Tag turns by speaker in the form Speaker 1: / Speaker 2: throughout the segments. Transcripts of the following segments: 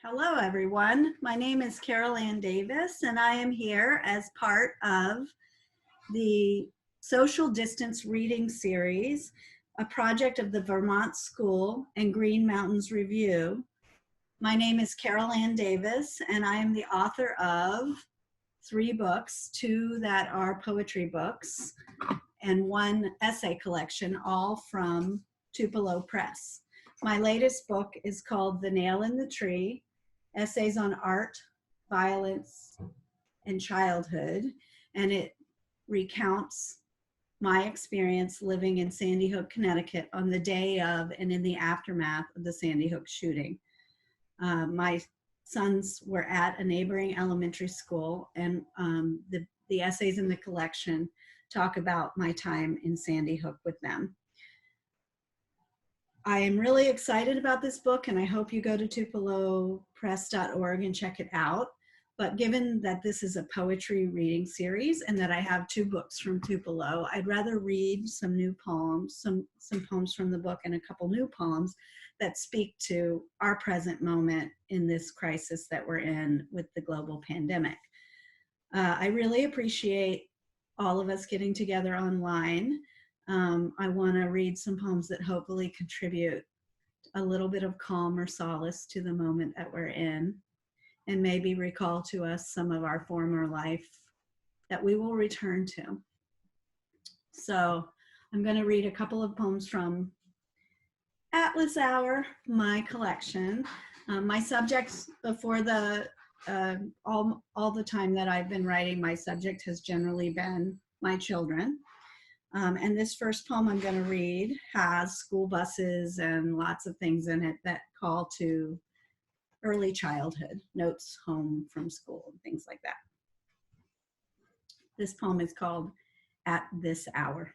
Speaker 1: Hello, everyone. My name is Carol Ann Davis, and I am here as part of the Social Distance Reading Series, a project of the Vermont School and Green Mountains Review. My name is Carol Ann Davis, and I am the author of 3 books, 2 that are poetry books, and 1 essay collection, all from Tupelo Press. My latest book is called The Nail in the Tree, Essays on Art, Violence, and Childhood, and it recounts my experience living in Sandy Hook, Connecticut on the day of and in the aftermath of the Sandy Hook shooting. My sons were at a neighboring elementary school, and the essays in the collection talk about my time in Sandy Hook with them. I am really excited about this book, and I hope you go to tupelopress.org and check it out. But given that this is a poetry reading series and that I have 2 books from Tupelo, I'd rather read some new poems, some poems from the book and a couple new poems that speak to our present moment in this crisis that we're in with the global pandemic. I really appreciate all of us getting together online. I want to read some poems that hopefully contribute a little bit of calm or solace to the moment that we're in, and maybe recall to us some of our former life that we will return to. So I'm going to read a couple of poems from Atlas Hour, my collection. My subjects before the all the time that I've been writing, my subject has generally been my children. And this first poem I'm going to read has school buses and lots of things in it that call to early childhood, notes home from school, and things like that. This poem is called At This Hour.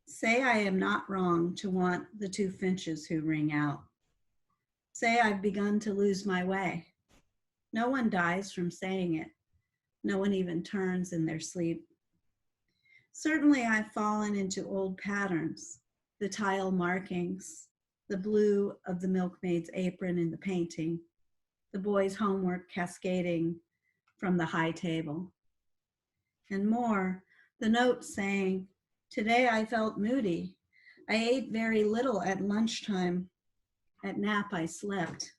Speaker 1: Say I am not wrong to want the 2 finches who ring out. Say I've begun to lose my way. No one dies from saying it. No one even turns in their sleep. Certainly I've fallen into old patterns, the tile markings, the blue of the milkmaid's apron in the painting, the boy's homework cascading from the high table. And more, the note saying, today I felt moody. I ate very little at lunchtime. At nap I slept.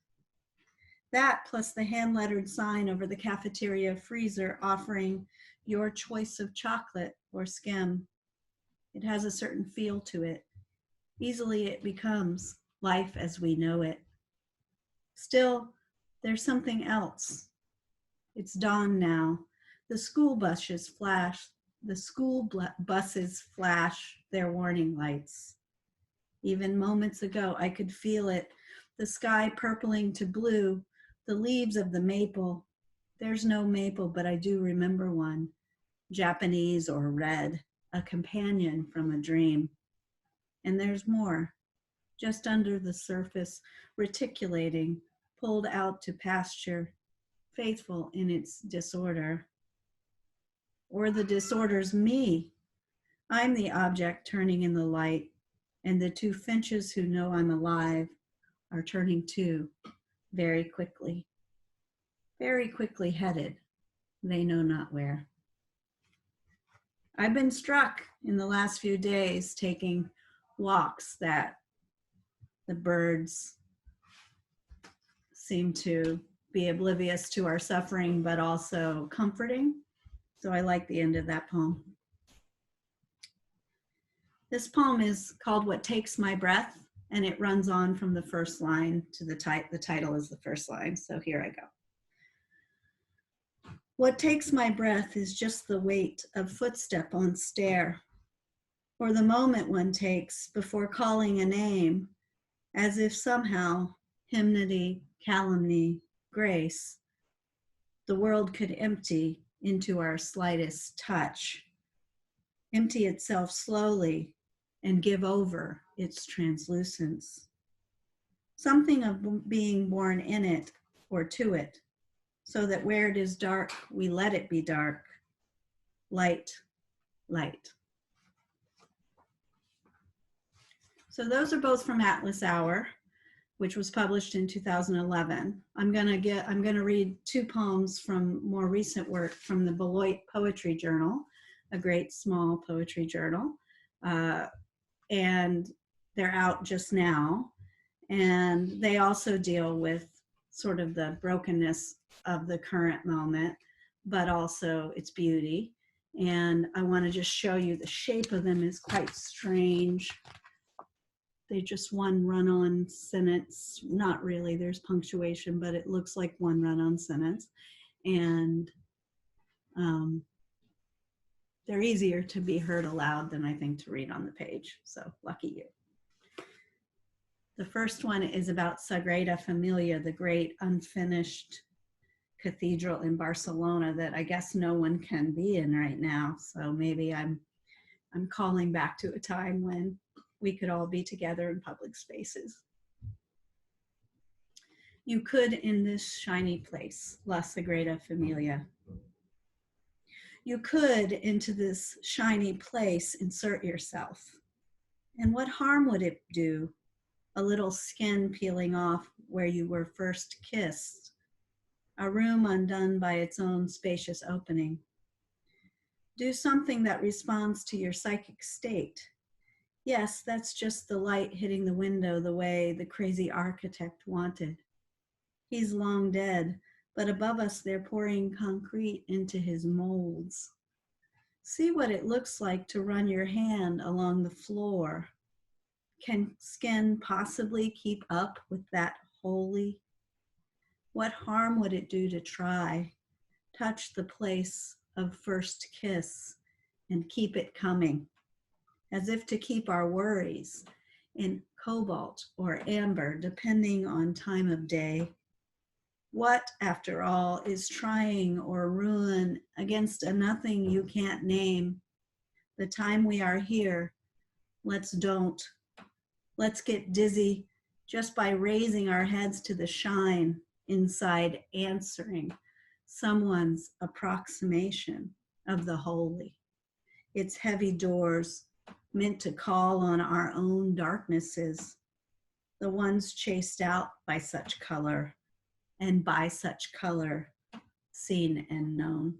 Speaker 1: That plus the hand-lettered sign over the cafeteria freezer offering your choice of chocolate or skim. It has a certain feel to it. Easily it becomes life as we know it. Still, there's something else. It's dawn now. The school buses flash their warning lights. Even moments ago, I could feel it, the sky purpling to blue, the leaves of the maple. There's no maple, but I do remember one, Japanese or red, a companion from a dream. And there's more, just under the surface, reticulating, pulled out to pasture, faithful in its disorder. Or the disorder's me. I'm the object turning in the light, and the 2 finches who know I'm alive are turning too, very quickly headed, they know not where. I've been struck in the last few days taking walks that the birds seem to be oblivious to our suffering, but also comforting. So I like the end of that poem. This poem is called What Takes My Breath, and it runs on from the first line to the title is the first line, so here I go. What takes my breath is just the weight of footstep on stair, or the moment one takes before calling a name, as if somehow hymnody, calumny, grace, the world could empty into our slightest touch, empty itself slowly and give over its translucence. Something of being born in it or to it, so that where it is dark, we let it be dark. Light, light. So those are both from Atlas Hour, which was published in 2011. I'm gonna read two poems from more recent work from the Beloit Poetry Journal, a great small poetry journal. And they're out just now. And they also deal with sort of the brokenness of the current moment, but also its beauty. And I want to just show you the shape of them is quite strange. They just one run-on sentence. Not really, there's punctuation, but it looks like one run-on sentence. And they're easier to be heard aloud than I think to read on the page. So lucky you. The first one is about Sagrada Familia, the great unfinished cathedral in Barcelona that I guess no one can be in right now. So maybe I'm calling back to a time when we could all be together in public spaces. You could in this shiny place, La Sagrada Familia. You could into this shiny place insert yourself. And what harm would it do? A little skin peeling off where you were first kissed, a room undone by its own spacious opening. Do something that responds to your psychic state. Yes, that's just the light hitting the window the way the crazy architect wanted. He's long dead, but above us they're pouring concrete into his molds. See what it looks like to run your hand along the floor. Can skin possibly keep up with that wholly? What harm would it do to try? Touch the place of first kiss and keep it coming, as if to keep our worries in cobalt or amber, depending on time of day. What, after all, is trying or ruin against a nothing you can't name? The time we are here, let's don't. Let's get dizzy just by raising our heads to the shine inside, answering someone's approximation of the holy. Its heavy doors meant to call on our own darknesses, the ones chased out by such color, and by such color seen and known.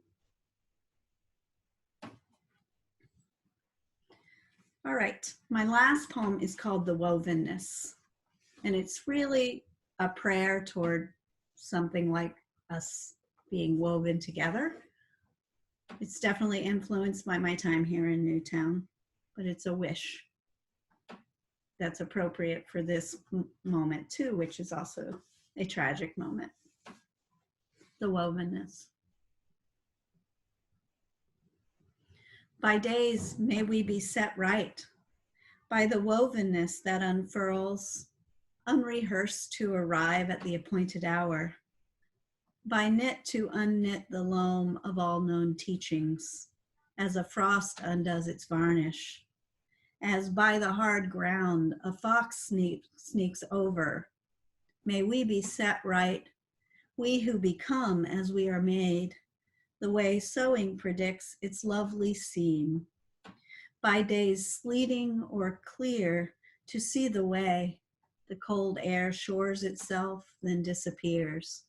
Speaker 1: All right, my last poem is called The Wovenness, and it's really a prayer toward something like us being woven together. It's definitely influenced by my time here in Newtown, but it's a wish that's appropriate for this moment too, which is also a tragic moment. The wovenness. By days may we be set right, by the wovenness that unfurls, unrehearsed to arrive at the appointed hour, by knit to unknit the loam of all known teachings, as a frost undoes its varnish, as by the hard ground a fox sneaks over. May we be set right, we who become as we are made, the way sewing predicts its lovely seam. By days sleeting or clear to see the way, the cold air shores itself, then disappears.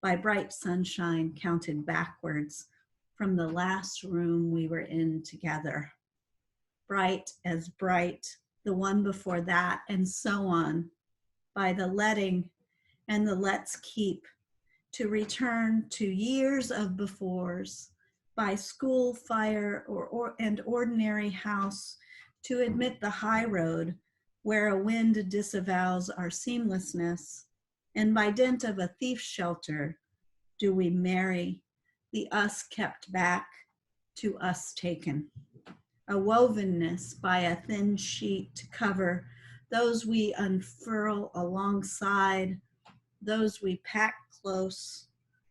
Speaker 1: By bright sunshine counted backwards from the last room we were in together. Bright as bright, the one before that, and so on. By the letting and the let's keep, to return to years of befores, by school, fire, and ordinary house, to admit the high road where a wind disavows our seamlessness, and by dint of a thief's shelter, do we marry the us kept back to us taken. A wovenness by a thin sheet to cover those we unfurl alongside, those we pack close,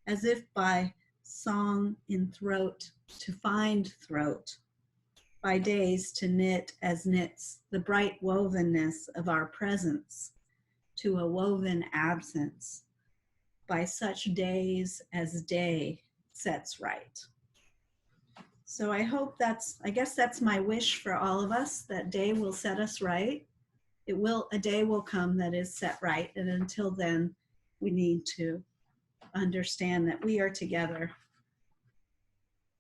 Speaker 1: as if by song in throat to find throat, by days to knit as knits the bright wovenness of our presence to a woven absence, by such days as day sets right. So I hope I guess that's my wish for all of us, that day will set us right. a day will come that is set right. And until then, we need to understand that we are together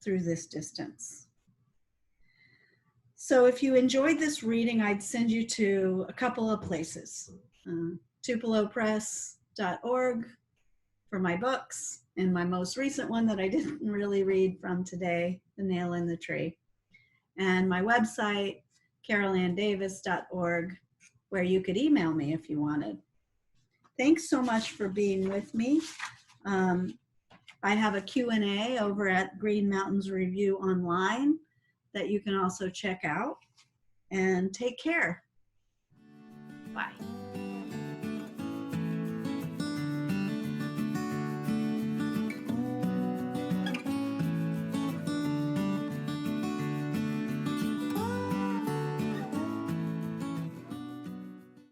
Speaker 1: through this distance. So if you enjoyed this reading, I'd send you to a couple of places. tupelopress.org for my books, and my most recent one that I didn't really read from today, The Nail in the Tree. And my website, carolandavis.org, where you could email me if you wanted. Thanks so much for being with me. I have a Q&A over at Green Mountains Review online that you can also check out. And take care. Bye.